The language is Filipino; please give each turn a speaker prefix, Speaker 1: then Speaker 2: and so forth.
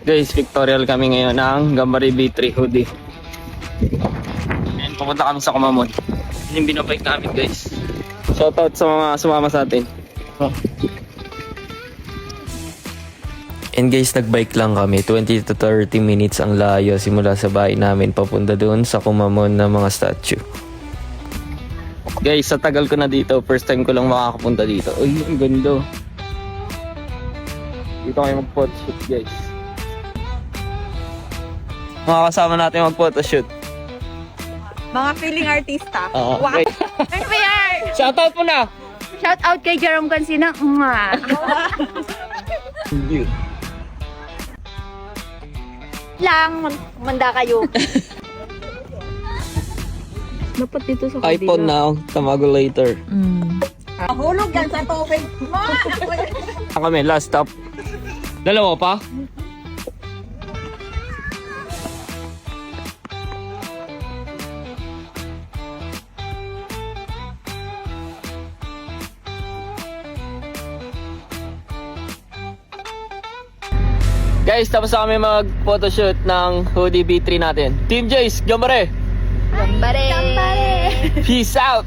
Speaker 1: Guys, pictorial kami ngayon ng Gambari B3 hoodie. And pupunta kami sa Kumamon. Yun yung binabike namin, guys. Shoutout sa mga sumama sa atin.
Speaker 2: And guys, nagbike lang kami. 20 to 30 minutes ang layo simula sa bahay namin papunta doon sa Kumamon na mga statue.
Speaker 1: Guys, sa tagal ko na dito, first time ko lang makakapunta dito. Uy, ang ganda. Dito kayo mag-photoshoot, guys. Mga kasama natin mag-photoshoot.
Speaker 3: Mga feeling artista.
Speaker 1: Oo.
Speaker 3: Wow. Ano ba yan?
Speaker 1: Shoutout mo na!
Speaker 3: Shout out kay Jerome Cansina. Lang, manda kayo. Dapat dito sa
Speaker 1: iPhone now, tamago later.
Speaker 3: Hulog yan sa tubig.
Speaker 1: Kami, last stop. Dalawa pa? Guys, tapos na kami mag-photoshoot ng hoodie B3 natin. Team Jace, Gambare!
Speaker 3: Gambare!
Speaker 1: Peace out!